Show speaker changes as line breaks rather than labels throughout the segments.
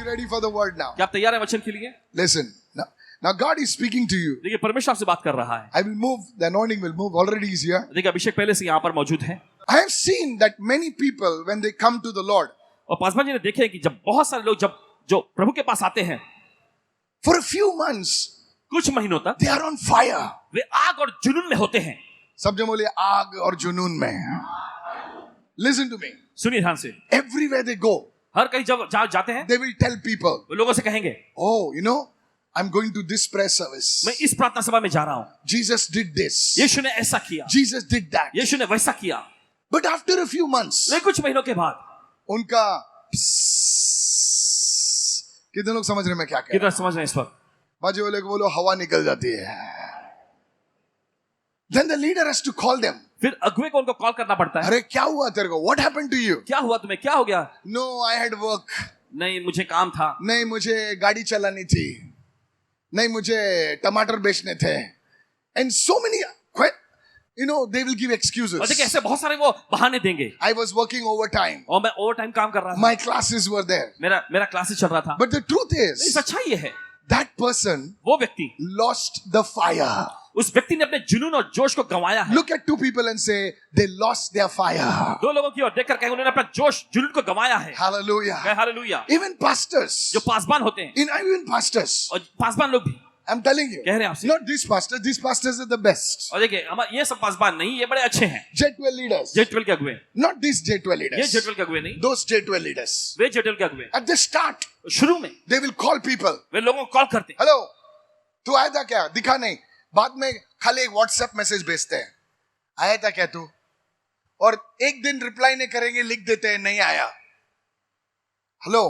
ready for the word now?
क्या आप तैयार हैं वचन के लिए?
Listen. Now God is speaking to you.
देखिए परमेश्वर आपसे बात कर रहा है.
I will move. The anointing will move. Already is here.
देखिए अभिषेक पहले से यहाँ पर मौजूद है.
I have seen that many people, when they come to the Lord,
और पासवान जी ने देखे कि जब बहुत सारे लोग जो प्रभु के पास आते हैं,
for a few months,
कुछ महीनों तक
they are on fire.
वे आग और जुनून में होते हैं.
सब जन बोले आग और जुनून में. Listen to me.
सुनिए ध्यान से.
Everywhere they go,
हर कहीं जब जाते हैं,
they will tell people,
वो लोगों से कहेंगे,
oh, you know, I'm going to this prayer service.
मैं इस प्रार्थना सभा में जा रहा हूँ.
Jesus did this.
यीशु ने ऐसा किया.
Jesus did that.
यीशु ने वैसा किया.
But after a few months,
लेकिन कुछ महीनों के बाद,
उनका कितने लोग समझ रहे हैं मैं क्या कह रहा
कितना समझ रहे हैं इस वक्त?
बाजू वाले को बोलो हवा निकल जाती है. Then the leader has to call them.
फिर अगुवे को उनको कॉल करना पड़ता है.
अरे क्या हुआ तेरे को? What happened to you?
क्या हुआ तुम्हें? क्या हो गया?
No, I had work.
नहीं मुझे काम था.
नहीं मुझे गाड़ी चलानी थी. नहीं मुझे टमाटर बेचने थे. And so many, you know, they will give excuses.
और देखिए ऐसे बहुत सारे वो बहाने देंगे.
I was working overtime.
और मैं ओवर टाइम काम कर रहा था.
My classes were there.
मेरा क्लासेस चल रहा था.
But the truth is,
सच्चाई ये है,
that person
वो व्यक्ति,
lost the fire.
उस व्यक्ति ने अपने जुनून और जोश को गंवाया है.
Look at two people and say they lost their fire.
दो लोगों की ओर देखकर कहेंगे उन्होंने अपना जोश जुनून को गंवाया है.
Hallelujah.
हालेलुया.
Even pastors.
जो पासबान होते हैं,
Even pastors.
और पासबान लोग भी,
I'm telling you.
कह रहे हैं आपसे.
Not these pastors. These pastors are the best.
और देखिए हमारे ये सब पासबान नहीं, ये बड़े अच्छे हैं.
J12 leaders.
J12 के अगुवे.
Not these J12
ये
leaders.
J12 के अगुवे नहीं,
Those J12 leaders.
Way J12 के अगुवे.
At the start,
शुरू में
they will call people.
वे लोगों को कॉल करते हैं.
Hello. तू आया था क्या? दिखा नहीं. बाद में खाली एक व्हाट्सएप मैसेज भेजते हैं. आया था क्या तू? और एक दिन रिप्लाई नहीं करेंगे, लिख देते हैं नहीं आया. Hello.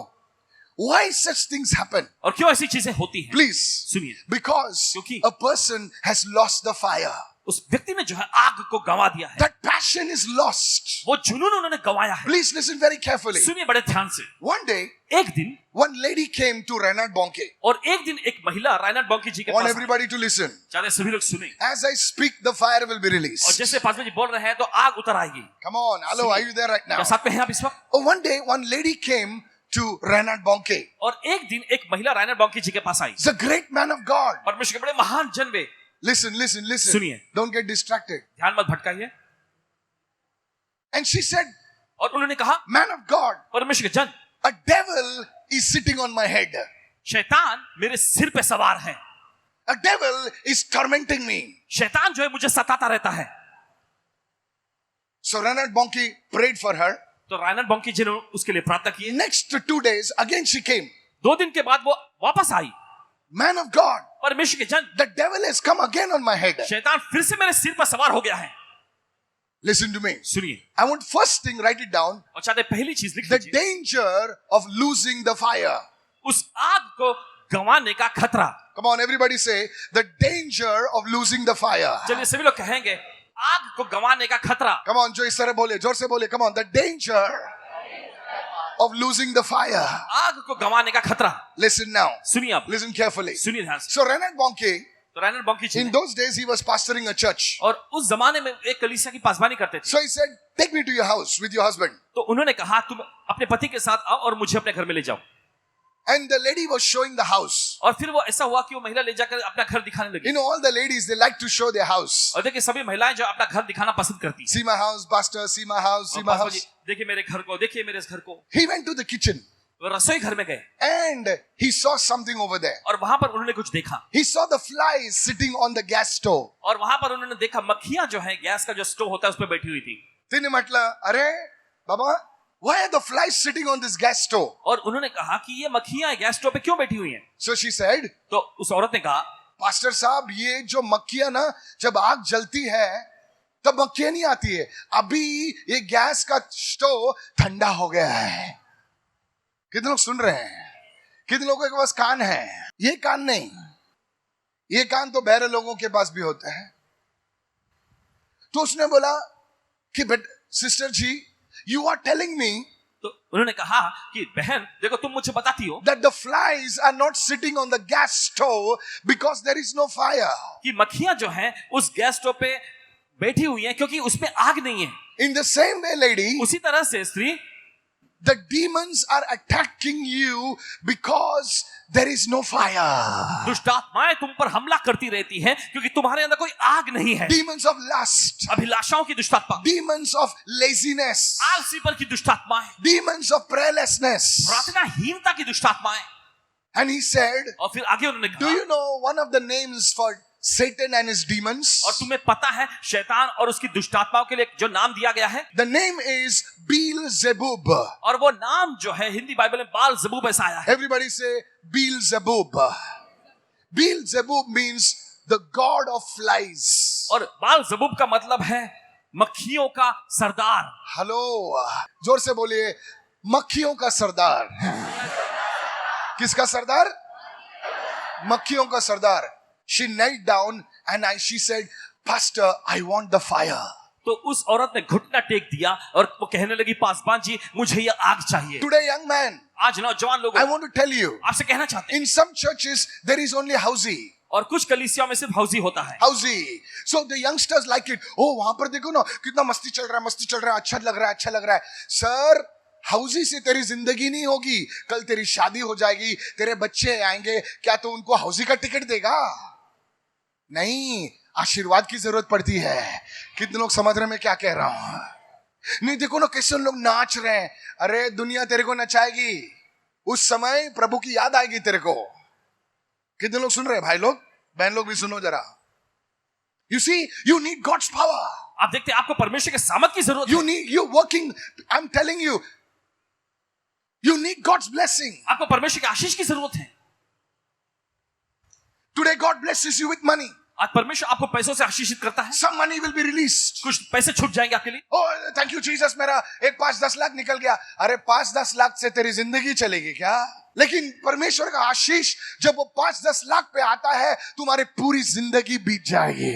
Why such things happen?
और क्यों ऐसी चीजें होती हैं?
Please.
सुनिए.
Because
क्योंकि
a person has lost the fire.
उस व्यक्ति ने जो है आग को गंवा दिया है.
That passion is lost.
वो जुनून उन्होंने गंवाया है.
Please listen very carefully.
सुनिए बड़े ध्यान से.
One day,
एक दिन,
one lady came to Reinhard Bonnke.
और एक दिन एक महिला राइनर्ड बॉन्के जी के
I want
pass I.
everybody to listen.
चाहे सभी लोग सुने.
As I speak, the fire will be
और
released.
जैसे पासवान जी बोल रहे हैं तो आग उतर आएगी.
Come on. Hello, are you there right now?
क्या साथ में हैं आप इस वक्त?
Oh, one day, one lady came to Reinhard Bonnke.
और एक दिन एक महिला राइनर्ड बॉन्के जी के पास आई.
He's a great man of God.
परमेश्वर के बड़े महान जन वे.
Listen.
सुनिए.
Don't get distracted.
ध्यान मत भटकाइए.
And she said,
और उन्होंने कहा,
man of God,
परमेश्वर के जन,
a devil is sitting on my head.
शैतान मेरे सिर पे सवार है.
A devil is tormenting me.
शैतान जो है मुझे सताता रहता है.
So Reinhard Bonnke prayed for her.
तो राइनर्ड बॉन्के जी ने उसके लिए प्रार्थना की.
Next 2 days, again she came.
2 दिन के बाद वो वापस आई.
Man of God,
परमेश्वर के जन,
the devil has come again on my head.
शैतान फिर से मेरे सिर पर सवार हो गया है.
Listen to me.
सुनिए.
I want first thing, write it down.
और चाहते पहली चीज लिख
The
लीजिए.
danger of losing the fire.
उस आग को गंवाने का खतरा.
Come on, everybody say, the danger of losing the fire.
चलिए सभी लोग कहेंगे आग को गंवाने का खतरा.
Come on, जो इस तरह बोले, जोर से बोले. Come on, the danger of losing the fire.
आग को गंवाने का खतरा.
Listen now.
सुनिए आप.
Listen carefully.
सुनिए ध्यान से.
So Reinhard Bonnke,
तो राइनर्ड बॉन्के जी
in
ने,
those days he was pastoring a church.
और उस जमाने में एक कलीसिया की पासबानी करते थे.
So he said, take me to your house with your husband.
तो उन्होंने कहा तुम अपने पति के साथ आओ और मुझे अपने घर में ले जाओ.
And the lady was showing the house.
और फिर वो ऐसा हुआ कि वो महिला ले जाकर अपना घर दिखाने लगी.
You know, all the ladies, they like to show their house.
और देखिए सभी महिलाएं जो अपना घर दिखाना पसंद करती हैं.
See my house, pastor, see my house, see
और
my
पासवान जी,
house.
देखिए मेरे घर को, देखिए मेरे इस घर को.
He went to the kitchen
वो रसोई घर में गए
and he saw something over there.
और वहां पर उन्होंने कुछ देखा.
He saw the flies sitting on the gas stove.
और वहां पर उन्होंने देखा मक्खियां जो है गैस का जो स्टोव होता है उस पर बैठी हुई थी.
तिने म्हटलं, अरे बाबा, why are the flies sitting on this gas stove?
और उन्होंने कहा कि ये मक्खियां गैस स्टोव पे क्यों बैठी हुई हैं?
So she said,
तो उस औरत ने कहा,
पास्टर साहब, ये जो मक्खियां ना, जब आग जलती है तब मक्खियां नहीं आती है. अभी ये गैस का स्टोव ठंडा हो गया है. कितने लोग सुन रहे हैं? कितने लोगों के पास कान है? ये कान नहीं, ये कान तो बहरे लोगों के पास भी होता है. तो उसने बोला कि but sister ji, you are telling me,
तो उन्होंने कहा कि बहन देखो तुम मुझे बताती हो
that the flies are not sitting on the gas stove because there is no fire.
कि मक्खियां जो हैं उस गैस स्टोव पे बैठी हुई हैं क्योंकि उसमें आग नहीं है.
In the same way, lady,
उसी तरह से स्त्री,
the demons are attacking you because there is no fire.
दुष्ट आत्माएं तुम पर हमला करती रहती हैं क्योंकि तुम्हारे अंदर कोई आग नहीं है।
Demons of lust,
अभिलाषाओं की दुष्ट आत्मा,
demons of laziness,
आलसी पर की दुष्ट आत्माएं,
demons of prayerlessness.
प्रार्थनाहीनता की दुष्ट आत्माएं।
And he said,
और फिर आगे उन्होंने
do
कहा,
you know one of the names for Satan and his demons?
और तुम्हें पता है शैतान और उसकी दुष्ट आत्माओं के लिए जो नाम दिया गया है,
The name is Beelzebub.
और वो नाम जो है हिंदी बाइबल में बाल जबूब ऐसा आया है।
Everybody say Beelzebub. Beelzebub means the god of flies.
और बाल जबूब का मतलब है मक्खियों का सरदार।
हेलो, जोर से बोलिए, मक्खियों का सरदार। किसका सरदार? मक्खियों का सरदार। She knelt down and she said, Pastor, I want the fire.
तो उस औरत ने घुटना टेक दिया और वो कहने लगी, पासवान जी मुझे ये आग चाहिए।
Today, young man,
आज नौजवान लोगों,
I want to tell you,
आपसे कहना चाहते हैं,
in some churches there is only housey.
और कुछ कलीसियाओं में सिर्फ हौजी होता है।
Housey. So the youngsters like it. Oh, वहां पर देखो ना कितना मस्ती चल रहा है, मस्ती चल रहा है, अच्छा लग रहा है, अच्छा लग रहा है। सर, हाउसी से तेरी जिंदगी नहीं होगी। कल तेरी शादी हो जाएगी, तेरे बच्चे आएंगे, क्या तू उनको हाउसी का टिकट देगा? नहीं, आशीर्वाद की जरूरत पड़ती है। कितने लोग समझ रहे हैं मैं क्या कह रहा हूं? नहीं, देखो ना कैसे लोग नाच रहे हैं। अरे दुनिया तेरे को नचाएगी, उस समय प्रभु की याद आएगी तेरे को। कितने लोग सुन रहे हैं? भाई लोग, बहन लोग भी सुनो जरा। You see, you need God's power.
आप देखते हैं आपको परमेश्वर के सामर्थ की जरूरत
You
है।
need, you're working, I'm telling you, you need God's blessing.
आपको परमेश्वर की आशीष की जरूरत है।
Today God blesses you with money.
आज परमेश्वर आपको पैसों से आशीषित करता है।
Some money will be released.
कुछ पैसे छूट जाएंगे आपके लिए।
Oh, thank you Jesus, मेरा एक 5-10 लाख निकल गया। अरे 5-10 लाख से तेरी जिंदगी चलेगी क्या? लेकिन परमेश्वर का आशीष जब वो 5-10 लाख पे आता है, तुम्हारी पूरी जिंदगी बीत जाएगी।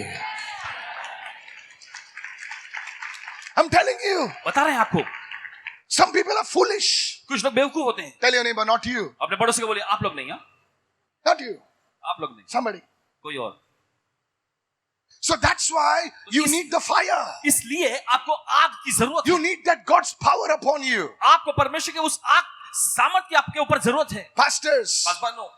I'm telling you.
बता रहे हैं आपको,
Some people are foolish.
कुछ लोग बेवकूफ होते हैं।
Tell your neighbor, not you.
अपने पड़ोसी को बोलिए, आप लोग नहीं, हाँ?
Not you.
आप लोग नहीं,
Somebody.
कोई और।
So that's why you need the fire.
इसलिए आपको आग की जरूरत है।
You need that God's power upon you.
आपको परमेश्वर के उस आग सामर्थ की आपके ऊपर जरूरत है।
Pastors,
पासवानों,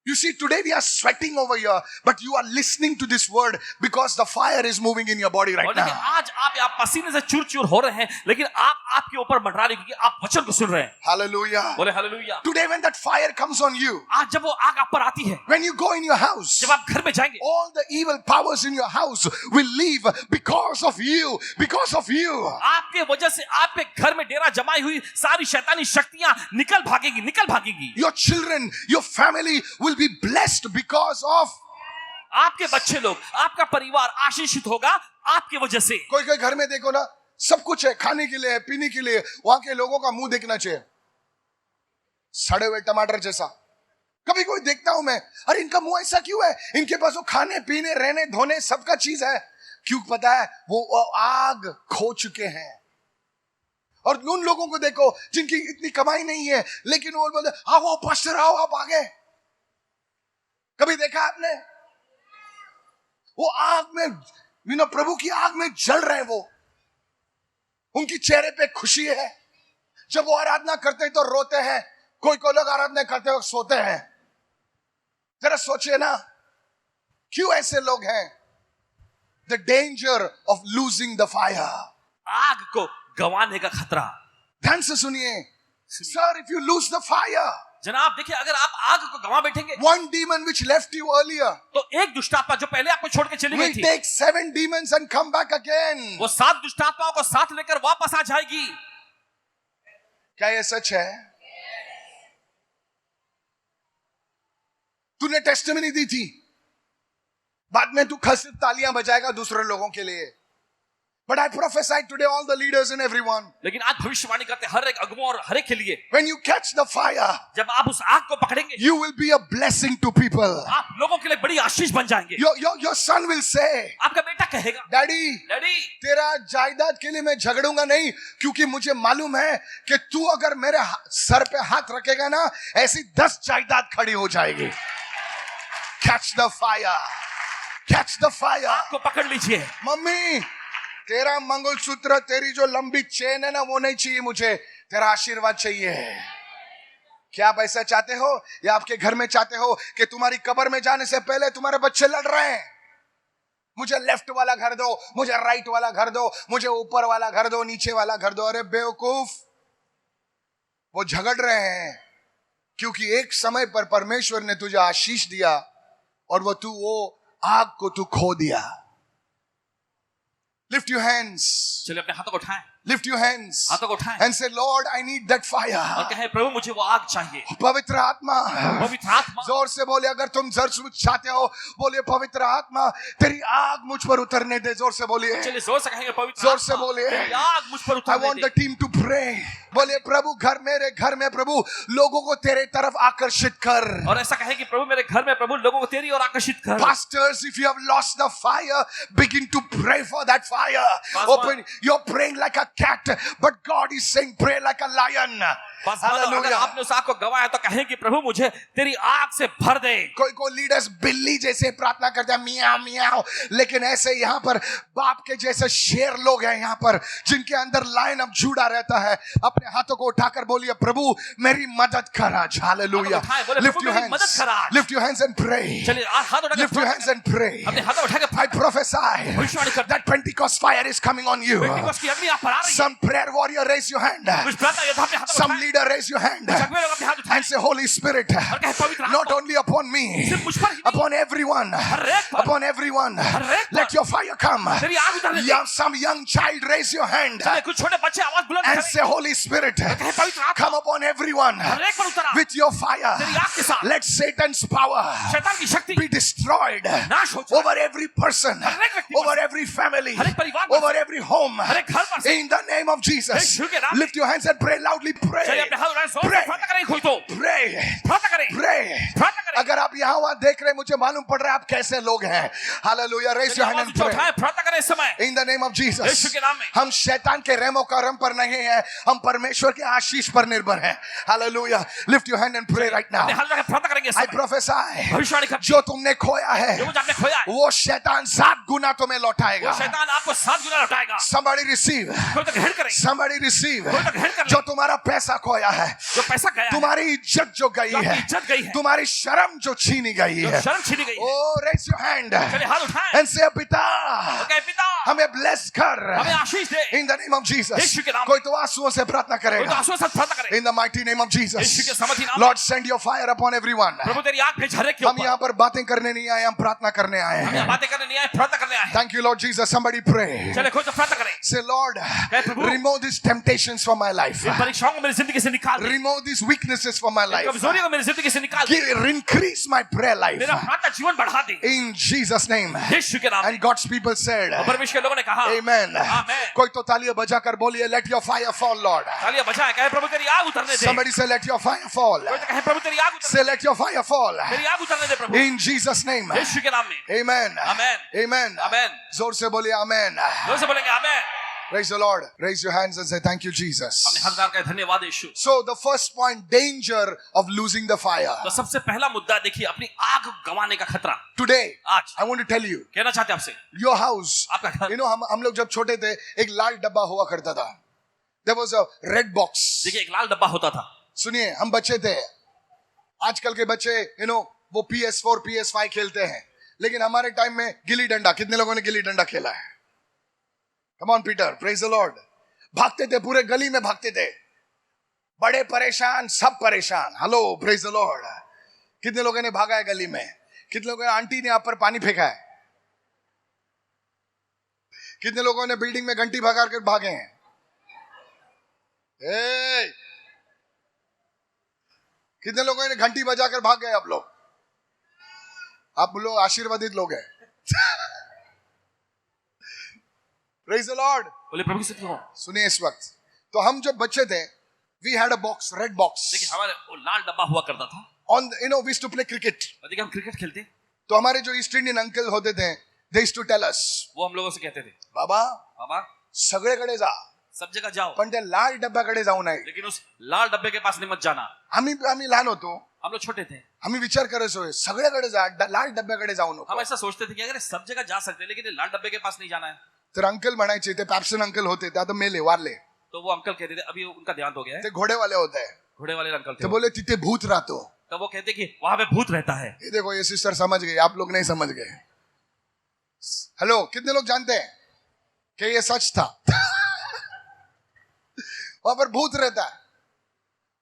you see, today we are sweating over here, but you are listening to this word because the fire is moving in your body right
और देखिए
now.
आज आप पसीने से चूर-चूर हो रहे हैं, लेकिन आप आपके ऊपर मंडरा रहे हैं क्योंकि आप वचन को सुन रहे हैं।
Hallelujah.
बोले hallelujah.
Today when that fire comes on you,
आज जब वो आग आप पर आती है,
when you go in your house,
जब आप घर में जाएंगे,
all the evil powers in your house will leave because of you, because of you.
आपके वजह से आपके घर में डेरा जमाई हुई सारी शैतानी शक्तियां निकल भागेगी।
Your children, your family will be blessed because of.
आपके बच्चे लोग, आपका परिवार आशीषित होगा आपकी वजह से।
कोई कोई घर में देखो ना, सब कुछ है, खाने के लिए, पीने के लिए, वहां के लोगों का मुंह देखना चाहिए, सड़े हुए टमाटर जैसा। कभी कोई देखता हूं मैं, अरे इनका मुंह ऐसा क्यों है? इनके पास वो खाने पीने रहने धोने सबका चीज है। क्यों पता है? वो आग खो चुके हैं। और उन लोगों को देखो जिनकी इतनी कमाई नहीं है, लेकिन वो बोलते आओ पास्टर आओ, आप आगे। कभी देखा आपने? वो आग में, प्रभु की आग में जल रहे हैं वो। उनकी चेहरे पे खुशी है। जब वो आराधना करते हैं तो रोते हैं, कोई लोग आराधना करते वक्त सोते हैं। जरा सोचिए ना, क्यों ऐसे लोग हैं? The danger of losing the fire.
आग को गंवाने का खतरा।
ध्यान से सुनिए। Sir, if you lose the fire,
जनाब देखिए, अगर आप आग को गंवा बैठेंगे,
one demon which left you earlier
तो एक दुष्ट आत्मा जो पहले आपको छोड़ के चली गई
will
थी,
take 7 demons and come back again.
वो 7 दुष्ट आत्माओं को साथ लेकर वापस आ जाएगी।
क्या ये सच है? तूने टेस्टिमनी दी थी, बाद में तू सिर्फ तालियां बजाएगा दूसरे लोगों के लिए। But I prophesied today all the leaders and everyone.
लेकिन आज भविष्यवाणी करते हर एक अगुआ और हर एक के लिए,
When you catch the fire,
जब आप उस आग को पकड़ेंगे,
you will be a blessing to people.
आप लोगों के लिए बड़ी आशीष बन जाएंगे।
Your son will say,
आपका बेटा कहेगा,
Daddy,
डैडी
तेरा जायदाद के लिए मैं झगड़ूंगा नहीं, क्योंकि मुझे मालूम है कि तू अगर मेरे सर पे हाथ रखेगा ना, ऐसी 10 जायदाद खड़ी हो जाएगी। Catch the fire. Catch the fire.
आपको पकड़ लीजिए।
मम्मी, तेरा मंगलसूत्र, तेरी जो लंबी चेन है ना, वो नहीं चाहिए मुझे। तेरा आशीर्वाद चाहिए। क्या आप ऐसा चाहते हो या आपके घर में चाहते हो कि तुम्हारी कब्र में जाने से पहले तुम्हारे बच्चे लड़ रहे हैं, मुझे लेफ्ट वाला घर दो, मुझे राइट वाला घर दो, मुझे ऊपर वाला घर दो, नीचे वाला घर दो। अरे बेवकूफ, वो झगड़ रहे हैं क्योंकि एक समय पर परमेश्वर ने तुझे आशीष दिया और वो आग को तू खो दिया। लिफ्ट योर हैंड्स,
चलिए अपने हाथों को उठाएं,
लिफ्ट योर हैंड्स
हाथों को उठाएं
एंड से लॉर्ड आई नीड दैट
और
फायर।
कहें प्रभु मुझे वो आग चाहिए।
पवित्र आत्मा,
पवित्र आत्मा,
जोर से बोले, अगर तुम जरूर चाहते हो बोलिए पवित्र आत्मा तेरी आग मुझ पर उतरने दे। जोर से बोलिए,
चलिए जोर से कहेंगे पवित्र
जोर
आत्मा,
से बोलिए,
तेरी आग मुझ पर
I
उतरने
want
they.
the team to pray। बोलिए प्रभु मेरे घर में प्रभु लोगों को तेरे तरफ आकर्षित कर।
और ऐसा कहें कि प्रभु मेरे घर में प्रभु लोगों को तेरी ओर आकर्षित कर।
Pastors, if you have lost the fire, begin to pray for that fire. Open, you're praying like a cat, but God is saying pray like a lion.
बस अगर
Hallelujah.
आपने उस आग को गवाया तो कहें कि प्रभु मुझे तेरी आग से भर दे।
कोई लीडर्स बिल्ली जैसे प्रार्थना करते हैं, मियाँ मियाँ, लेकिन ऐसे यहाँ पर बाप के जैसे शेर लोग हैं यहाँ पर, जिनके अंदर लाइन ऑफ जूड़ा रहता है। अपने हाथों को उठाकर बोलिए प्रभु मेरी मदद कर आज। Hallelujah. Lift your hands, lift your hands and pray.
चलिए हाथ उठाकर
lift your hands and pray.
अपने हाथ उठाकर
I prophesy
भविष्यवाणी करते
that Pentecost fire is coming on you.
Pentecost की अग्नि आप पर आ रही है।
Some prayer warrior raise your hand.
कुछ प्रार्थना योद्धा अपने हाथों को
Some
उठाएं।
leader raise your hand
कुछ अगुवे लोग अपने हाथ उठाएं
and say Holy Spirit,
और कहें पवित्र
not
आत्मा,
only upon me,
सिर्फ मुझ पर ही नहीं,
upon everyone,
हर एक पर,
upon everyone,
हर एक पर,
let your fire come.
तेरी आग उतरने दे।
Yeah, some young child raise your hand
चलिए कुछ छोटे बच्चे आवाज बुलंद
and
करें
say Holy Spirit,
कहें पवित्र आत्मा,
come upon everyone
हर एक पर उतरा
with your fire.
तेरी आग के साथ।
Let Satan's power
शैतान की शक्ति
be destroyed
नाश हो जाए।
over every person,
हर एक व्यक्ति
over
पर,
every family,
हर एक परिवार पर,
over every home.
हर एक घर पर से,
In the name of Jesus,
यीशु के नाम में।
lift your hands and pray loudly. Pray,
चलिए अपने हाथ उठाएं, जोर से
Pray.
प्रार्थना करें। कोई तो
pray,
प्रार्थना करें,
pray.
प्रार्थना करें।
अगर आप यहाँ वहाँ देख रहे हैं, मुझे मालूम पड़ रहा है आप कैसे लोग हैं। Hallelujah. Raise your hand
आवाज
and
ऊंचा
pray.
उठाएं, प्रार्थना करें इस समय
In the name of Jesus.
यीशु के नाम में।
हम शैतान के रहमो करम पर नहीं है, हम परमेश्वर के आशीष पर निर्भर हैं। Hallelujah. Lift your hand and pray right now.
अपने हाथ उठाकर प्रार्थना करेंगे इस
I
समय।
prophesy,
भविष्यवाणी करते
जो तुमने खोया
जो
है
मुझे आपने खोया है,
वो शैतान 7 गुना तुम्हें
वो
लौटाएगा।
शैतान आपको 7 गुना लौटाएगा।
Somebody receive.
कोई तो ग्रहण करे,
Somebody receive.
कोई तो ग्रहण कर ले।
जो तुम्हारा पैसा खोया है,
जो पैसा गया है,
तुम्हारी इज्जत जो गई
जो आपकी
है,
इज्जत गई है,
तुम्हारी शर्म जो छीनी गई
जो
है,
शर्म छीनी गई है,
oh raise your hand
चलिए हाथ उठाएं
and say पिता
और कहें पिता
हमें bless कर
हमें आशीष दे।
in the name of Jesus।
यीशु के नाम में।
कोई तो आंसुओं से प्रार्थना
कोई तो
करेगा
आंसुओं से प्रार्थना करे।
in the mighty name of
यीशु के
Jesus।
समर्थी नाम में।
Lord send your fire upon everyone।
प्रभु तेरी आग भेज हर एक के
हम
ऊपर।
यहाँ पर बातें करने नहीं आए, हम प्रार्थना करने आए
हम यहाँ
हैं।
बातें करने नहीं आए, प्रार्थना करने आए हैं।
Thank you Lord Jesus। Somebody pray।
चलिए कोई तो प्रार्थना करे।
Say Lord,
Prabhu,
remove these temptations from my life,
इन परीक्षाओं को मेरी जिंदगी से निकाल दे।
remove these weaknesses from my life,
कमजोरियों को मेरी जिंदगी से निकाल दे।
increase my prayer life
मेरा प्रार्थना जीवन बढ़ा दे।
in Jesus name।
यीशु के नाम में।
And God's people said
और परमेश्वर के लोगों ने कहा
Amen।
आमेन।
कोई तो तालियां बजाकर बोलिए let your fire fall Lord।
तालियां बजाएं, कहे प्रभु तेरी आग उतरने दे।
Somebody say let your fire fall।
कोई तो कहे प्रभु तेरी आग उतरने
Say let your fire fall
दे। तेरी आग उतरने दे प्रभु।
in Jesus name।
यीशु के नाम में।
Amen।
आमेन।
Amen।
आमेन।
जोर से बोलिए आमेन।
जोर से बोलेंगे आमेन।
Praise the Lord। Raise your hands and say thank you Jesus।
हमने हर का धन्यवाद यीशु।
So the first point, danger of losing the fire।
तो सबसे पहला मुद्दा देखिए, अपनी आग गंवाने का खतरा।
Today
आज
I want to tell you,
कहना चाहते हैं आपसे,
your house,
आपका घर,
you know हम लोग जब छोटे थे एक लाल डब्बा हुआ करता था। There was a red box।
देखिए एक लाल डब्बा होता था।
सुनिए हम बच्चे थे, आजकल के बच्चे you know वो PS4 PS5 खेलते हैं, लेकिन हमारे टाइम में गिल्ली डंडा, कितने लोगों ने गिल्ली डंडा खेला है? Come on Peter, praise the Lord। भागते थे, पूरे गली में भागते थे, बड़े परेशान, सब परेशान। Hello praise the Lord। कितने लोगों ने भागा है गली में? कितने लोगों ने आंटी ने आप पर पानी फेंका है? कितने लोगों ने बिल्डिंग में घंटी भगा कर भागे हैं? कितने लोगों ने घंटी बजाकर भाग गए? आप लोग आशीर्वादित लोग हैं। Praise the Lord।
बोले प्रभु की स्तुति हो।
सुनिए इस वक्त, तो हम जब बच्चे थे, we had a box, red box।
देखिए हमारे वो लाल डब्बा हुआ करता था।
On you know we used to play cricket।
और देखिए हम क्रिकेट खेलते,
तो हमारे जो ईस्ट इंडियन अंकल होते थे, they used to tell us,
वो हम लोगों से कहते थे,
बाबा
बाबा
सगळेकडे जा,
सब जगह जाओ,
पण त्या लाल डब्याकडे जाऊ नये।
लेकिन उस लाल डब्बे के पास नहीं मत जाना।
आम्ही लहान होतो,
हम लोग छोटे थे,
आम्ही विचार करायचो सगळ्याकडे जा, लाल डब्याकडे जाऊ
हम
नको।
ऐसा सोचते थे कि अगर सब जगह जा सकते हैं, लेकिन ये लाल डब्बे के पास नहीं जाना है।
तर अंकल म्हणायचे, ते पॅप्सन अंकल होते, ते आता मेले, वारले।
तो वो अंकल कहते थे अभी उनका ध्यान हो गया है,
ते घोड़े वाले होते हैं,
घोड़े वाले अंकल
तो
थे।
बोले तिथे भूत रातो।
तब वो कहते कि वहां पे भूत रहता है।
ये देखो ये सिस्टर समझ गई, आप लोग नहीं समझ गए। हेलो, कितने लोग जानते हैं कि ये सच था? वहां पर भूत रहता है,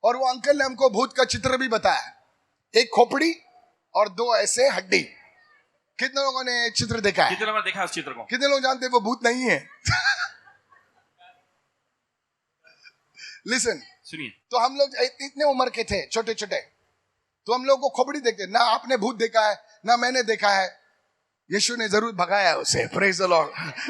और वो अंकल ने हमको भूत का चित्र भी बताया, एक खोपड़ी और दो ऐसे हड्डी। कितने लोगों ने चित्र देखा है?
कितने बार देखा है उस चित्र को?
कितने लोग जानते हैं वो भूत नहीं है? लिसन,
सुनिए,
तो हम लोग इतने उम्र के थे, छोटे छोटे, तो हम लोग को खोपड़ी देखते, ना आपने भूत देखा है ना मैंने देखा है, यीशु ने जरूर भगाया उसे, प्रेज द लॉर्ड।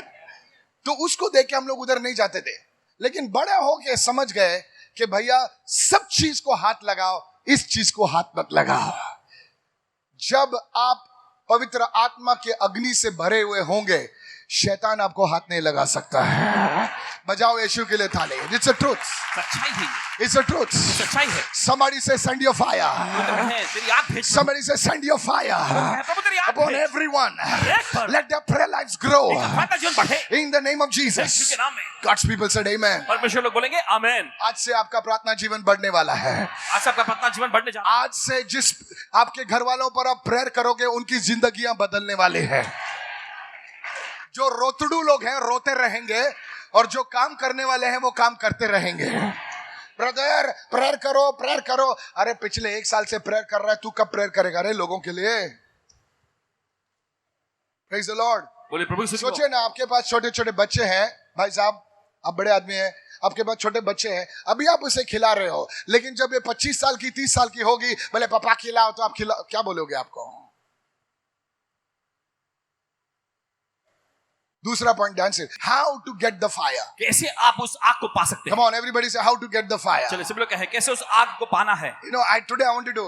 तो उसको देख के हम लोग उधर नहीं जाते थे, लेकिन बड़ा हो के समझ गए कि भैया सब चीज को हाथ लगाओ, इस चीज को हाथ मत लगाओ। जब आप पवित्र आत्मा के अग्नि से भरे हुए होंगे, शैतान आपको हाथ नहीं लगा सकता है। बजाओ यीशु के लिए ताली। इट्स अ ट्रूथ,
सच्चाई है ये,
इट्स अ ट्रूथ।
सच्चाई है।
Somebody say send your fire.
तेरी आग भेज,
Somebody say send your fire
प्रभु तेरी आग
upon
भेज,
everyone.
एक पर
Let their prayer lives grow
का जीवन बढ़े
in the name of
Yeshu
Jesus.
के नाम में।
God's people said amen.
परमेश्वर लोग बोलेंगे आमेन।
आज से आपका प्रार्थना जीवन बढ़ने वाला है।
आज से आपका प्रार्थना जीवन बढ़ने जा रहा है।
आज से जिस आपके घर वालों पर आप प्रेयर करोगे, उनकी जिंदगियां बदलने वाले हैं। जो रोतड़ू लोग हैं रोते रहेंगे, और जो काम करने वाले हैं वो काम करते रहेंगे। ब्रदर प्रेयर करो, प्रेयर करो। अरे पिछले 1 साल से प्रेयर कर रहा है, तू कब प्रेयर करेगा रे लोगों के लिए? Praise the Lord.
बोले प्रभु यीशु
सोचिए ना, आपके पास छोटे छोटे बच्चे हैं, भाई साहब आप बड़े आदमी हैं, आपके पास छोटे बच्चे हैं, अभी आप उसे खिला रहे हो, लेकिन जब ये 25 साल की 30 साल की होगी, बोले पापा खिलाओ, तो आप खिला, क्या बोलोगे आपको? दूसरा पॉइंट ध्यान से, how to get the fire.
कैसे आप उस आग को पा सकते
कम
हैं?
ऑन एवरीबॉडी से how to get the fire.
चलिए सब लोग कहें कैसे उस आग को पाना है।
You know, today I wanted to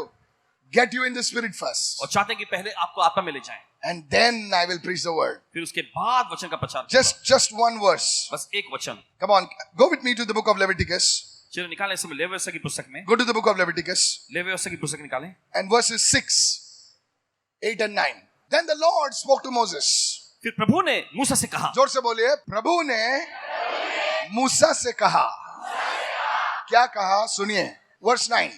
get you in the spirit first,
और चाहते हैं कि पहले आपको आत्मा में ले जाएं,
and then I will preach the word.
फिर उसके बाद वचन का प्रचार।
Just one verse.
बस एक वचन।
Come on, go with me to the book of Leviticus.
चलो निकालें इसमें लेवी व्यवस्था की पुस्तक में,
Go to the book of Leviticus
Levi व्यवस्था की पुस्तक निकालें,
and verses 6, 8 and 9. Then the Lord spoke to Moses.
फिर प्रभु ने मूसा से कहा।
जोर से बोलिए, प्रभु ने मूसा से कहा। क्या कहा? सुनिए, वर्स 9।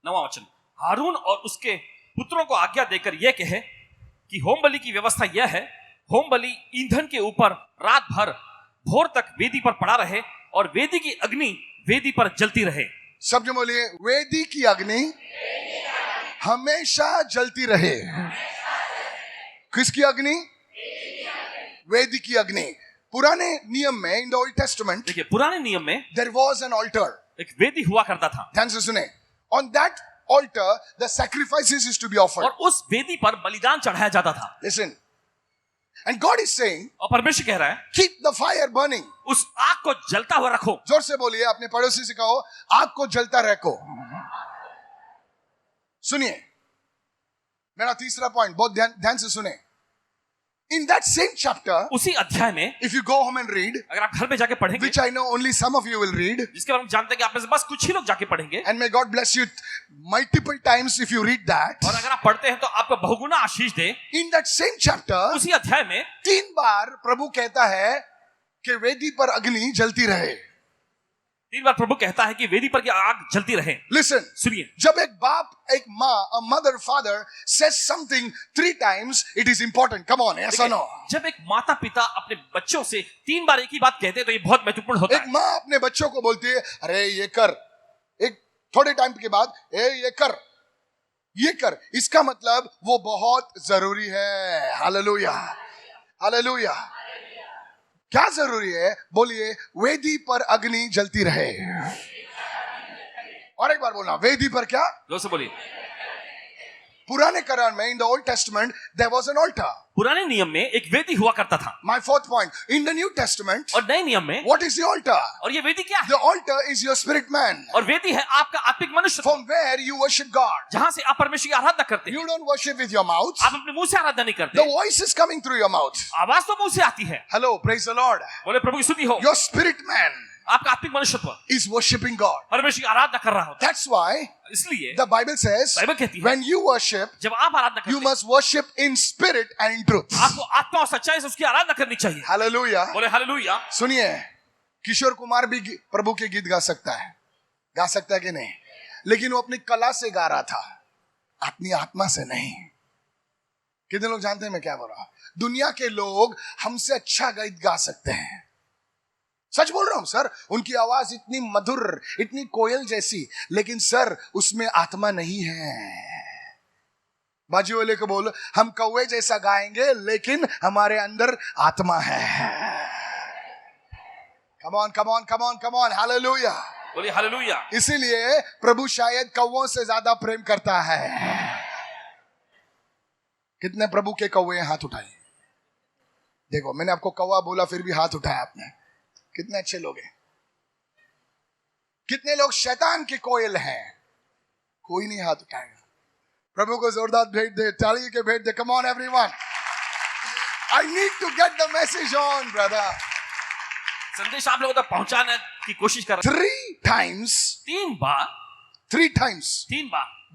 9वां वचन, हारून और उसके पुत्रों को आज्ञा देकर यह कहे कि होम बलि की व्यवस्था यह है, होम बलि ईंधन के ऊपर रात भर भोर तक वेदी पर पड़ा रहे, और वेदी की अग्नि वेदी पर जलती रहे।
सब जो बोलिए, वेदी की अग्नि हमेशा जलती रहे। किसकी अग्नि? वेदी की अग्नि। पुराने नियम में, इन द ओल्ड टेस्टमेंट,
देखिए पुराने नियम में
देयर वाज एन ऑल्टर।
एक वेदी हुआ करता था,
ध्यान से सुने। On that altar the sacrifices is to be offered.
और उस वेदी पर बलिदान चढ़ाया जाता था।
Listen, and God is saying,
और परमेश्वर कह रहा है
कीप द फायर बर्निंग।
उस आग को जलता हुआ रखो।
जोर से बोलिए, अपने पड़ोसी से कहो, आग को जलता रखो। सुनिए मेरा तीसरा पॉइंट, बहुत ध्यान से सुने। In that same chapter,
उसी अध्याय में
if you go home and read,
अगर आप घर में जाके पढ़ेंगे,
which I know only some of you will read,
जिसके बारे में जानते हैं कि आप में से बस कुछ ही लोग जाके पढ़ेंगे,
and may God bless you multiple times if you read that.
और अगर आप पढ़ते हैं तो आपको बहुगुना आशीष दे।
In that same chapter,
उसी अध्याय में
3 बार प्रभु कहता है कि वेदी पर अग्नि जलती रहे।
3 बार प्रभु कहता है कि वेदी पर की आग जलती रहे।
Listen,
सुनिए,
जब एक बाप, एक माँ, a mother, father says something 3 times, it is important. Come on, yes or no?
जब एक माता पिता अपने बच्चों से 3 बार एक ही बात कहते हैं तो ये बहुत महत्वपूर्ण होता
एक
है।
माँ अपने बच्चों को बोलती है, अरे ये कर, एक थोड़े टाइम के बाद, ये कर, ये कर। इसका मतलब वो बहुत जरूरी है। Hallelujah, hallelujah. क्या जरूरी है? बोलिए, वेदी पर अग्नि जलती रहे। और एक बार बोलना, वेदी पर क्या?
जोर से बोलिए।
पुराने करार में, in the Old Testament, there was an altar.
पुराने नियम में एक वेदी हुआ करता था।
My 4th point, in the New Testament,
और नए नियम में,
what is the altar?
और ये वेदी क्या है?
The altar is your spirit man,
और वेदी है आपका आत्मिक मनुष्य,
from where you worship God.
जहां से आप परमेश्वर की आराधना करते हैं।
You don't worship with your mouth.
आप अपने मुंह से आराधना नहीं
The
करते,
voice is coming through your mouth.
आवाज तो मुंह से आती है।
Hello, praise the Lord.
बोले प्रभु की स्तुति हो।
Your spirit man
आपका आत्मिक मनुष्यत्व
is worshiping God.
परमेश्वर की आराधना कर रहा होता
That's why
है। इसलिए
the Bible says,
बाइबल कहती है,
when you worship,
जब आप आराधना करते
you
हैं,
must worship in spirit and in truth.
आपको आत्मा और सच्चाई से उसकी आराधना करनी चाहिए।
Hallelujah.
बोले हालेलुया।
सुनिए, किशोर कुमार भी प्रभु के गीत गा सकता है कि नहीं, लेकिन वो अपनी कला से गा रहा था, अपनी आत्मा से नहीं। कितने लोग जानते हैं मैं क्या बोल रहा हूं? दुनिया के लोग हमसे अच्छा गीत गा सकते हैं, सच बोल रहा हूं सर। उनकी आवाज इतनी मधुर, इतनी कोयल जैसी, लेकिन सर उसमें आत्मा नहीं है। बाजू वाले को बोलो, हम कौवे जैसा गाएंगे लेकिन हमारे अंदर आत्मा है। Come on come on come on come on, hallelujah,
बोलिए हालेलुया।
इसीलिए प्रभु शायद कौवों से ज्यादा प्रेम करता है। कितने प्रभु के कौवे हैं? हाथ उठाए। देखो मैंने आपको कौवा बोला फिर भी हाथ उठाया आपने। कितने अच्छे लोग हैं। कितने लोग शैतान के कोयल हैं? कोई नहीं हाथ उठाएगा। प्रभु को जोरदार भेंट दे, ताली के भेंट दे। Come on everyone, I need to get the message on brother.
संदेश आप लोगों तक पहुंचाने की कोशिश कर रहे हैं।
3 times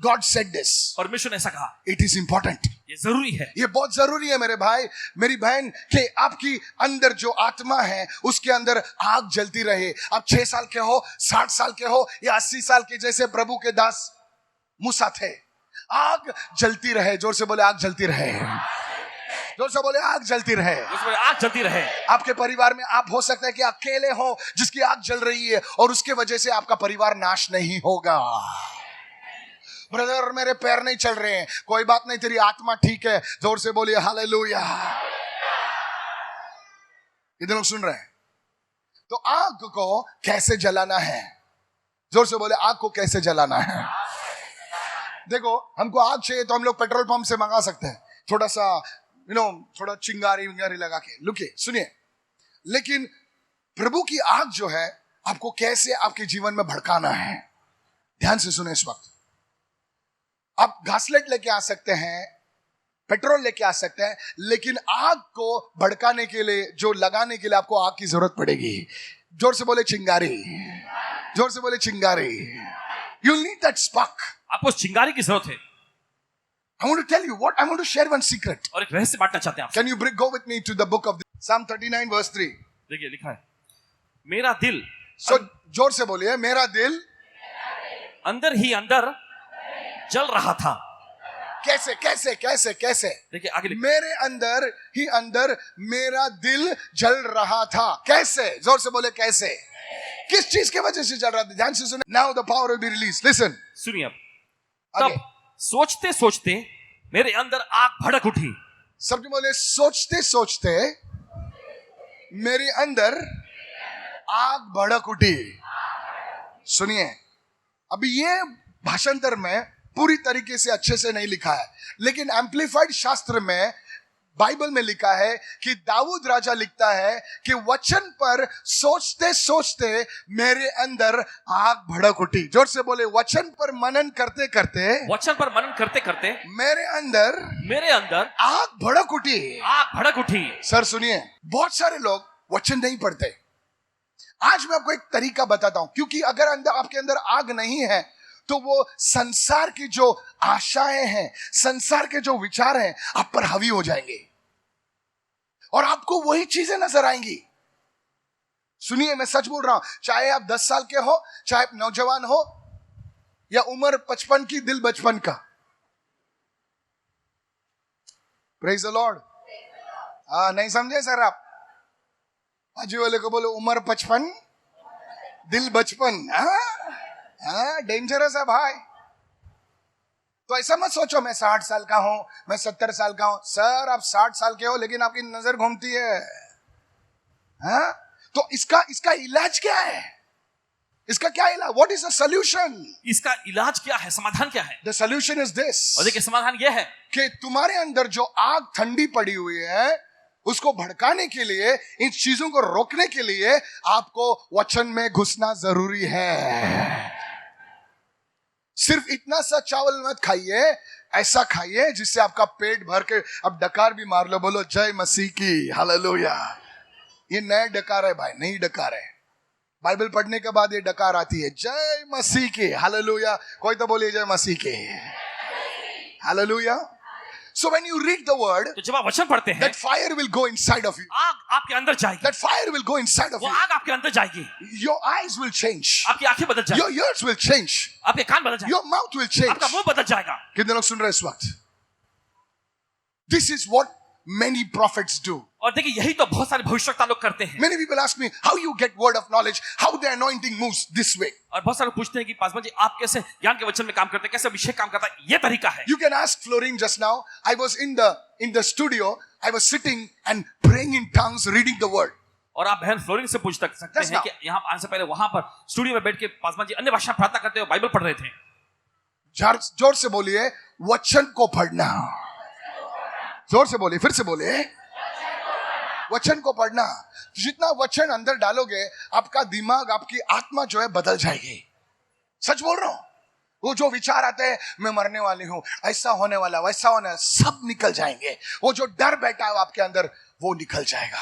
God said this,
परमेश्वर ने ऐसा कहा।
it is important,
ये जरूरी है,
ये बहुत जरूरी है मेरे भाई मेरी बहन, कि आपकी अंदर जो आत्मा है उसके अंदर आग जलती रहे। आप 6 साल के हो, 60 साल के हो या 80 साल के, जैसे प्रभु के दास मूसा थे, आग जलती रहे। जोर से बोले आग जलती रहे, जोर से बोले आग जलती रहे,
आग जलती रहे।
आपके परिवार में आप हो सकता है कि अकेले हो जिसकी आग जल रही है और उसके वजह से आपका परिवार नाश नहीं होगा। ब्रदर मेरे पैर नहीं चल रहे हैं, कोई बात नहीं, तेरी आत्मा ठीक है। जोर से बोलिए हालेलुया। कितने लोग सुन रहे हैं? तो आग को कैसे जलाना है? जोर से बोले आग को कैसे जलाना है। देखो हमको आग चाहिए तो हम लोग पेट्रोल पंप से मंगा सकते हैं, थोड़ा सा थोड़ा चिंगारी विंगारी लगा के। लुकिए सुनिए, लेकिन प्रभु की आग जो है आपको कैसे आपके जीवन में भड़काना है, ध्यान से सुने। इस वक्त आप घासलेट लेके आ सकते हैं, पेट्रोल लेके आ सकते हैं, लेकिन आग को भड़काने के लिए, जो लगाने के लिए आपको आग की जरूरत पड़ेगी। जोर से बोले चिंगारी, जोर से बोले चिंगारी। You'll need that spark.
आपको चिंगारी की जरूरत है।
I want to tell you what I want to share one secret.
और एक रहस्य बांटना चाहते हैं आप।
Can you go with me to the book of Psalm 39 verse 3?
देखिए लिखा है, मेरा दिल,
So जोर से बोलिए, मेरा दिल
अंदर ही अंदर जल रहा था।
कैसे कैसे कैसे कैसे?
देखिए आगे लिखा,
मेरे अंदर ही अंदर मेरा दिल जल रहा था। कैसे? जोर से बोले कैसे? किस चीज के वजह से जल रहा था? ध्यान से सुने। Now the power will be released. Listen.
सुनिए अब।
आगे।
तब सोचते सोचते मेरे अंदर आग भड़क उठी।
सबके बोले सोचते सोचते मेरे अंदर आग भड़क उठी। सुनिए, अभी ये भाषांतर में पूरी तरीके से अच्छे से नहीं लिखा है, लेकिन एम्प्लीफाइड शास्त्र में, बाइबल में लिखा है कि दाऊद राजा लिखता है कि वचन पर सोचते सोचते मेरे अंदर आग भड़क उठी। जोर से बोले वचन पर मनन करते करते,
वचन पर मनन करते करते
मेरे अंदर
आग
भड़क उठी।
आग भड़क उठी।
सर सुनिए, बहुत सारे लोग वचन नहीं पढ़ते। आज मैं आपको एक तरीका बताता हूं, क्योंकि अगर अंदर आपके अंदर आग नहीं है तो वो संसार की जो आशाएं हैं, संसार के जो विचार हैं, आप पर हावी हो जाएंगे और आपको वही चीजें नजर आएंगी। सुनिए, मैं सच बोल रहा हूं, चाहे आप 10 साल के हो, चाहे आप नौजवान हो, या उम्र 55 की, दिल बचपन का। Praise the Lord. नहीं समझे सर आप? बाजू वाले को बोलो उम्र 55 दिल बचपन। डेंजरस है भाई। तो ऐसा मत सोचो मैं 60 साल का हूं, मैं 70 साल का हूं। सर आप 60 साल के हो लेकिन आपकी नजर घूमती है। तो इसका इलाज क्या है? इसका क्या इलाज? What is the solution?
इसका इलाज क्या है, समाधान क्या है?
The solution is this.
और देखिए समाधान यह है
कि तुम्हारे अंदर जो आग ठंडी पड़ी हुई है, उसको भड़काने के लिए, इन चीजों को रोकने के लिए आपको वचन में घुसना जरूरी है। सिर्फ इतना सा चावल मत खाइए, ऐसा खाइए जिससे आपका पेट भर के, अब डकार भी मार लो, बोलो जय मसीह की, हालेलुया। ये नया डकार है भाई, नई डकार है। बाइबल पढ़ने के बाद ये डकार आती है, जय मसीह की, हालेलुया। कोई तो बोलिए जय मसीह की, hallelujah. So when you read the word,
तो जब आप वचन पढ़ते हैं,
that fire will go inside of you.
आग आपके अंदर जाएगी,
That fire will go inside of
वो
you.
आग आपके अंदर जाएगी,
Your eyes will change.
आपकी आंखें बदल जाएगी,
Your ears will change.
आपके कान बदल जाएंगे,
Your mouth will change.
आपका मुंह बदल जाएगा।
कितने लोग सुन रहे हैं इस वक्त? This is what many prophets do.
और देखिए यही तो बहुत सारे भविष्यवक्ता लोग करते हैं।
Many people ask me how you get word of knowledge, how the anointing moves this way.
और बहुत सारे लोग पूछते हैं कि पासवान जी आप कैसे ज्ञान के वचन में काम करते हैं, कैसे अभिषेक काम करता है, ये तरीका है।
You can ask Florine just now. I was in the studio. I was sitting and praying in tongues, reading the word.
और आप बहन फ्लोरिन से पूछ सकते
Just
हैं
now.
कि यहाँ आने से पहले वहां पर स्टूडियो में बैठ के पासवान जी अन्य भाषा में प्रार्थना करते हुए बाइबल पढ़ रहे थे।
जोर से बोलिए, वचन को पढ़ना। जोर से बोलिए, फिर से बोलिए, वचन को पढ़ना। जितना वचन अंदर डालोगे, आपका दिमाग, आपकी आत्मा जो है बदल जाएगी। सच बोल रहा हूं। वो जो विचार आते हैं, मैं मरने वाली हूं, ऐसा होने वाला, वैसा होने वाला, सब निकल जाएंगे। वो जो डर बैठा है आपके अंदर, वो निकल जाएगा।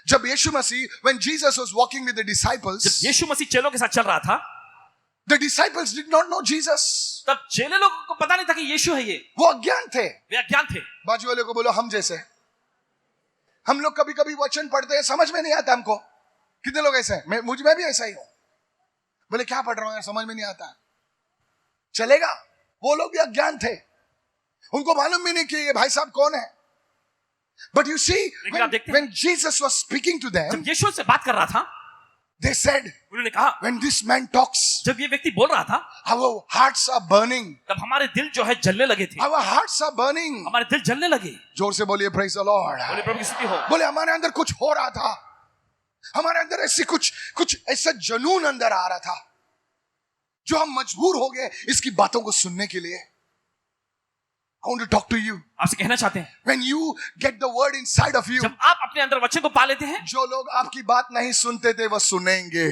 जब यीशु मसीह, when Jesus was walking with the disciples,
जब यीशु मसीह चेलों के साथ चल रहा था,
the disciples did not know Jesus.
तब चेले लोगों को पता नहीं था कि यीशु है ये,
वो अज्ञान थे।
वे अज्ञान थे।
बाजू वाले को बोलो, हम जैसे। हम लोग कभी कभी वचन पढ़ते हैं, समझ में नहीं आता हमको। कितने लोग ऐसे हैं? मैं भी ऐसा ही हूं। बोले क्या पढ़ रहा हूं यार, समझ में नहीं आता। चलेगा। वो लोग भी अज्ञान थे, उनको मालूम भी नहीं कि ये भाई साहब कौन है। But you see, when Jesus was speaking to them,
जब यीशु से बात कर रहा था,
they said,
उन्होंने कहा,
when this man talks,
जब ये व्यक्ति बोल रहा था,
our hearts are burning.
तब हमारे दिल जो है जलने लगे थे।
Our hearts are burning.
हमारे दिल जलने लगे।
जोर से बोलिए, praise the Lord.
बोले प्रभु की स्तुति हो।
बोले हमारे अंदर कुछ हो रहा था, हमारे अंदर ऐसी कुछ ऐसा जुनून अंदर आ रहा था, जो हम मजबूर हो गए इसकी बातों को सुनने के लिए। I want to talk to you.
आपसे कहना चाहते हैं,
When you get the word inside of you,
जब आप अपने अंदर वचन को पा लेते हैं,
जो लोग आपकी बात नहीं सुनते थे, वो सुनेंगे।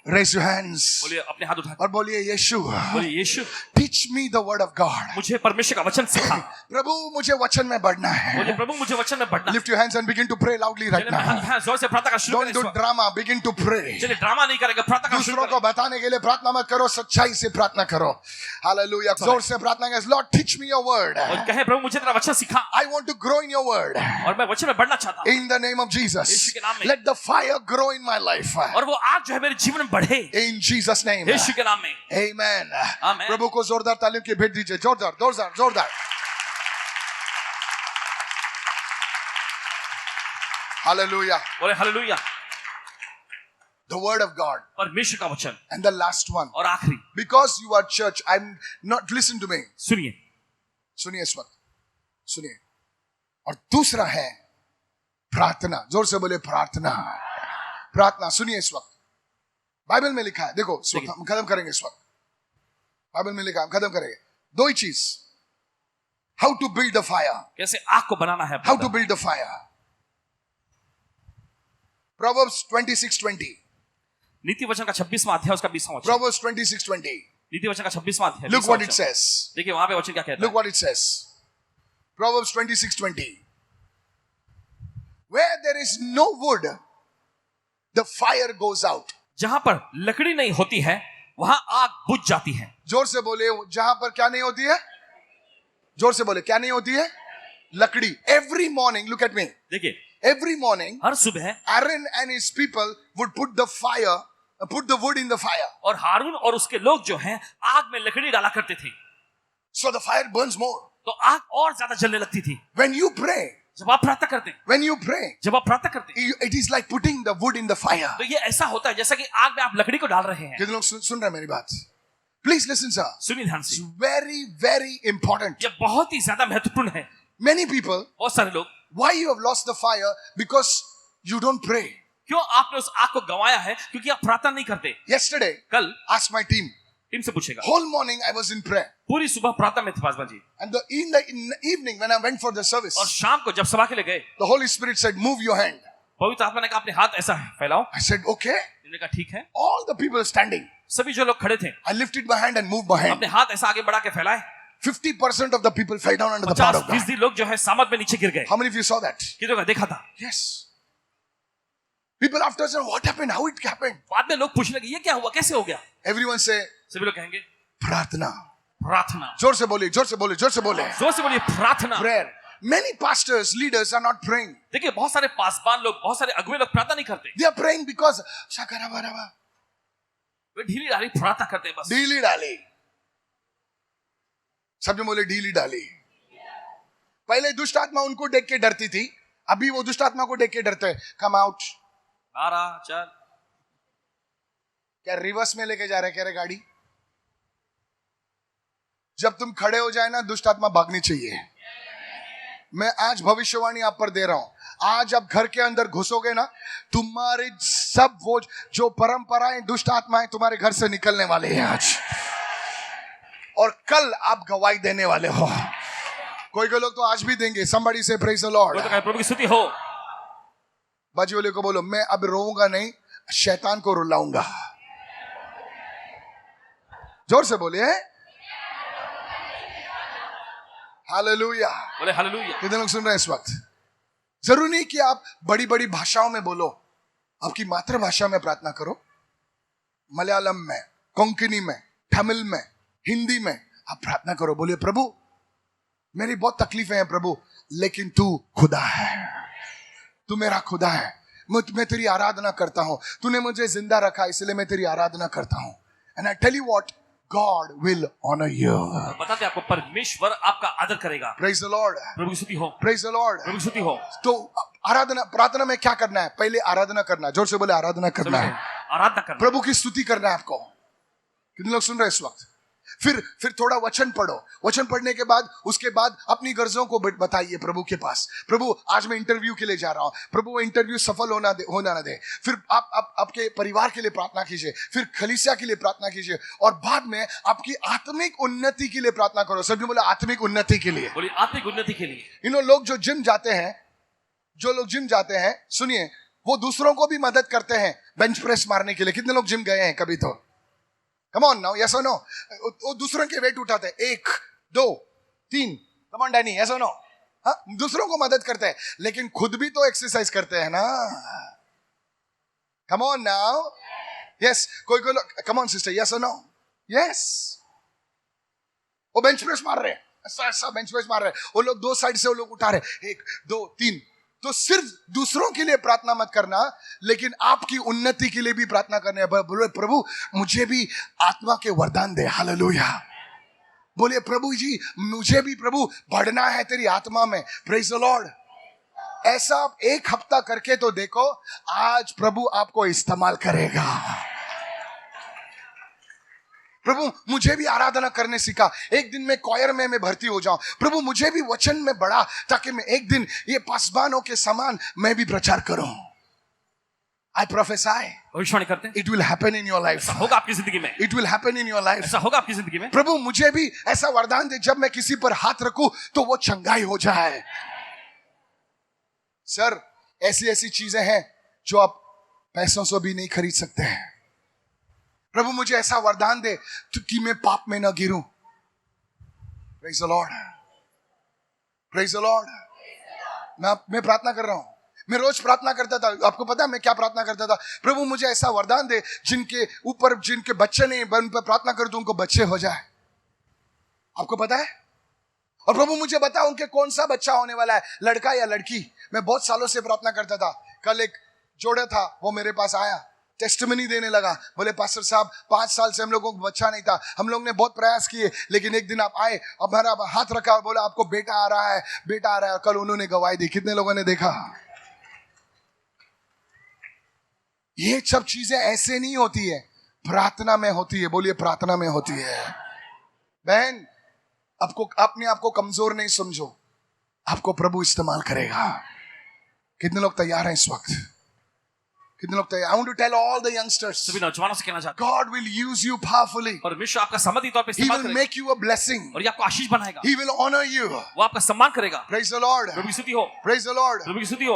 Raise your hands.
बोलिए अपने हाथ उठा
और बोलिए, यीशु,
बोलिए यीशु
teach me the word of God.
मुझे परमेश्वर का वचन सिखा।
प्रभु मुझे वचन में बढ़ना है।
बोलिए प्रभु मुझे वचन में बढ़ना।
Lift your hands and begin to pray loudly right
चलिए
now.
हाथ जोर से प्रार्थना करना शुरू
Don't do
करें।
drama. Begin to pray.
चलिए ड्रामा नहीं करेंगे, प्रार्थना करना शुरू
दूसरों को
करें।
बताने के लिए प्रार्थना मत करो, सच्चाई से प्रार्थना करो। हालेलुया। जोर से प्रार्थना करें, Lord teach me your word.
और कहे प्रभु मुझे तेरा वचन सिखा,
I want to grow in your word.
और मैं वचन में बढ़ना चाहता हूँ।
In the name of
Yeshu
Jesus.
के नाम में।
Let the fire grow in my life.
और वो आग जो है मेरे जीवन में बढ़े,
In Jesus name.
यीशु के नाम में।
Amen.
Amen.
प्रभु को जोरदार तालियों की भेंट दीजिए। जोरदार जोरदार जोरदार। Hallelujah.
बोले hallelujah.
The word of God.
परमेश्वर का वचन।
And the last one.
और आखिरी,
Because you are church, I'm not, listen to me.
सुनिए,
सुनिए इस वक्त, सुनिए। और दूसरा है प्रार्थना। जोर से बोले प्रार्थना। प्रार्थना सुनिए इस वक्त, बाइबल में लिखा है। देखो इस वक्त हम खत्म करेंगे। इस वक्त बाइबल में लिखा है, हम खत्म करेंगे। दो ही चीज, how to build the fire.
कैसे आग को बनाना है,
how to build the fire. Proverbs 26:20.
नीति वचन का 26वां अध्याय उसका 20वां वचन।
Proverbs 26:20.
नीति वचन का 26वां अध्याय।
Look
20वां
what it
वचन।
says.
देखिए वहां पे वचन क्या कहता
Look
है।
what it says. Proverbs 26:20. Where there is no wood, the fire goes out.
जहां पर लकड़ी नहीं होती है, वहां आग बुझ जाती है।
जोर से बोले, जहां पर क्या नहीं होती है? जोर से बोले, क्या नहीं होती है? लकड़ी। Every morning, look at me.
देखिए
Every morning,
हर सुबह
Aaron and his people would put the fire, put the wood in the fire.
और हारून और उसके लोग जो हैं आग में लकड़ी डाला करते थे,
So the fire burns more.
तो आग और ज्यादा जलने लगती थी।
When you pray,
जब आप प्रार्थना करते हैं,
when you pray,
जब आप प्रार्थना करते हैं,
it is like putting the wood in the fire.
तो ये ऐसा होता है जैसा कि आग में आप लकड़ी को डाल रहे हैं।
कितने लोग सुन रहे हैं मेरी बात? Please listen, sir.
सुनिए ध्यान
It's
से,
very, very important.
ये बहुत ही ज्यादा महत्वपूर्ण है।
Many people,
बहुत सारे लोग,
why you have lost the fire? Because you don't pray.
क्यों आपने उस आग को गंवाया है? क्योंकि आप प्रार्थना नहीं करते।
Yesterday,
कल
ask my team.
टीम से पूछेगा,
Whole morning I was in prayer.
पूरी सुबह प्रार्थना में थे Paswan ji,
And in the evening when I went for the service,
और शाम को जब सभा के लिए गए,
the Holy Spirit said, move your hand.
पवित्र आत्मा ने कहा अपने हाथ ऐसा फैलाओ।
I said, okay.
इन्होंने कहा ठीक है।
All the people standing.
सभी जो लोग खड़े थे,
I lifted my hand and moved my hand.
अपने हाथ ऐसा आगे बढ़ा के फैलाए।
50% of the people fell down under the power of God.
50% लोग जो है सामत में नीचे गिर गए।
How many of you saw that?
कितनों का देखा था?
Yes. People after said, what happened? How it happened?
बाद में लोग पूछने लगे ये क्या हुआ, कैसे हो गया?
Everyone say,
सभी लोग कहेंगे
प्रार्थना.
प्रार्थना।
जोर से बोलिए, जोर से बोलिए, जोर से बोलिए।
जोर से बोलिए प्रार्थना।
Prayer. Many pastors, leaders are not praying.
देखिए बहुत सारे पासबान लोग, बहुत सारे अगुवे लोग प्रार्थना नहीं करते,
They are praying because shakarabaraba.
वे ढीली ढाली प्रार्थना करते हैं बस।
ढीली डाली। सब जो बोले ढीली डाली। पहले दुष्ट आत्मा उनको देख के डरती थी, अभी वो दुष्ट आत्मा को देख के डरते हैं। Come out.
बारह चल।
क्या रिवर्स में लेके जा रहे कह रहे गाड़ी? जब तुम खड़े हो जाए ना, दुष्ट आत्मा भागनी चाहिए। मैं आज भविष्यवाणी आप पर दे रहा हूं। आज आप घर के अंदर घुसोगे ना, तुम्हारे सब वो जो परंपराएं दुष्ट आत्माएं तुम्हारे घर से निकलने वाले हैं आज, और कल आप गवाही देने वाले हो। कोई लोग तो आज भी देंगे। somebody say praise the Lord।
तो प्रभु की स्तुति हो।
बाजू वाले को बोलो, मैं अब रोऊंगा नहीं, शैतान को रुलाऊंगा। जोर से बोलिए हालेलुया।
बोले हालेलुया।
कितने लोग सुन रहे हैं इस वक्त? जरूरी नहीं कि आप बड़ी बड़ी भाषाओं में बोलो, आपकी मातृभाषा में प्रार्थना करो। मलयालम में, कोंकणी में, तमिल में, हिंदी में आप प्रार्थना करो। बोलिए प्रभु मेरी बहुत तकलीफें हैं प्रभु, लेकिन तू खुदा है, तू मेरा खुदा है। मैं तेरी आराधना करता हूं, तूने मुझे जिंदा रखा इसलिए मैं तेरी आराधना करता हूं। And I tell you what, God will honor you।
बताते आपको परमेश्वर आपका आदर करेगा।
Praise the Lord।
प्रभु की स्तुति हो।
Praise the Lord।
प्रभु की स्तुति हो।
तो आराधना, प्रार्थना में क्या करना है? पहले आराधना करना। जोर से बोले आराधना करना है।
आराधना करना,
प्रभु की स्तुति करना है आपको। कितने लोग सुन रहे हैं इस वक्त? फिर थोड़ा वचन पढ़ो। वचन पढ़ने के बाद उसके बाद अपनी गर्जों को बताइए प्रभु के पास। प्रभु आज मैं इंटरव्यू के लिए जा रहा हूं, प्रभु वो इंटरव्यू सफल होना ना दे। फिर आप आपके परिवार के लिए प्रार्थना कीजिए, फिर खलीसिया के लिए प्रार्थना कीजिए, और बाद में आपकी आत्मिक उन्नति के लिए प्रार्थना करो। सभी बोले आत्मिक उन्नति के लिए।
बोलिए आत्मिक उन्नति के लिए।
इन लोग जो जिम जाते हैं, सुनिए, वो दूसरों को भी मदद करते हैं बेंच प्रेस मारने के लिए। कितने लोग जिम गए हैं कभी? तो कम ऑन नाउ, यस और नो। वो दूसरों के वेट उठाते हैं, 1 2 3। कम ऑन डैनी, यस और नो। हाँ, दूसरों को मदद करते हैं, लेकिन खुद भी तो एक्सरसाइज करते हैं ना। Come on now, yes. कोई लोग, कम ऑन सिस्टर, यस और नो, यस। वो बेंच प्रेस मार रहे हैं, ऐसा बेंच प्रेस मार रहे हैं। वो लोग 2 साइड से वो लोग उठा रहे, 1 2 3। तो सिर्फ दूसरों के लिए प्रार्थना मत करना, लेकिन आपकी उन्नति के लिए भी प्रार्थना करने है। बोले प्रभु मुझे भी आत्मा के वरदान दे। हालेलुया। बोलिए प्रभु जी मुझे भी प्रभु बढ़ना है तेरी आत्मा में। Praise the Lord. ऐसा आप 1 हफ्ता करके तो देखो, आज प्रभु आपको इस्तेमाल करेगा। प्रभु मुझे भी आराधना करने सिखा, एक दिन मैं कॉयर में मैं भर्ती हो जाऊं। प्रभु मुझे भी वचन में बढ़ा, ताकि मैं एक दिन ये पासबानों के समान मैं भी प्रचार करूं। I prophesy,
भविष्यवाणी करते हैं,
it will happen in your life।
होगा आपकी जिंदगी में।
It will happen in your life।
ऐसा होगा आपकी जिंदगी में।
प्रभु मुझे भी ऐसा वरदान दे, जब मैं किसी पर हाथ रखूं तो वो चंगाई हो जाए। सर ऐसी ऐसी चीजें हैं जो आप पैसों से भी नहीं खरीद सकते हैं। प्रभु मुझे ऐसा वरदान दे कि मैं पाप में ना गिरूं। Praise the lord, praise the lord. मैं प्रार्थना कर रहा हूं, मैं रोज प्रार्थना करता था। आपको पता है मैं क्या प्रार्थना करता था? प्रभु मुझे ऐसा वरदान दे जिनके ऊपर जिनके बच्चे नहीं, उन पर प्रार्थना कर दूं उनको बच्चे हो जाए। आपको पता है? और प्रभु मुझे बता उनके कौन सा बच्चा होने वाला है, लड़का या लड़की। मैं बहुत सालों से प्रार्थना करता था। कल एक जोड़ा था, वो मेरे पास आया, टेस्टिमनी देने लगा। बोले पास्टर साहब 5 साल से हम लोगों को बच्चा नहीं था, हम लोग ने बहुत प्रयास किए, लेकिन एक दिन आप आए, हमारा हाथ रखा और बोला आपको बेटा आ रहा है, बेटा आ रहा है। कल उन्होंने गवाही दी। कितने लोगों ने देखा? ये सब चीजें ऐसे नहीं होती है, प्रार्थना में होती है। बोलिए प्रार्थना में होती है। बहन आपको अपने आप को कमजोर नहीं समझो, आपको प्रभु इस्तेमाल करेगा। कितने लोग तैयार हैं इस वक्त? कितने लोग तैयार? I want to tell all the youngsters,
सभी नौजवानों से कहना चाहता हूं,
God will use you powerfully।
परमेश्वर आपका समर्थी तौर पे
He
इस्तेमाल
will
करेगा
make you a blessing।
और ये आपको आशीष बनाएगा।
He will honor you।
वो आपका सम्मान करेगा।
Praise the Lord।
प्रभु की स्तुति हो।
Praise the Lord।
प्रभु की स्तुति हो।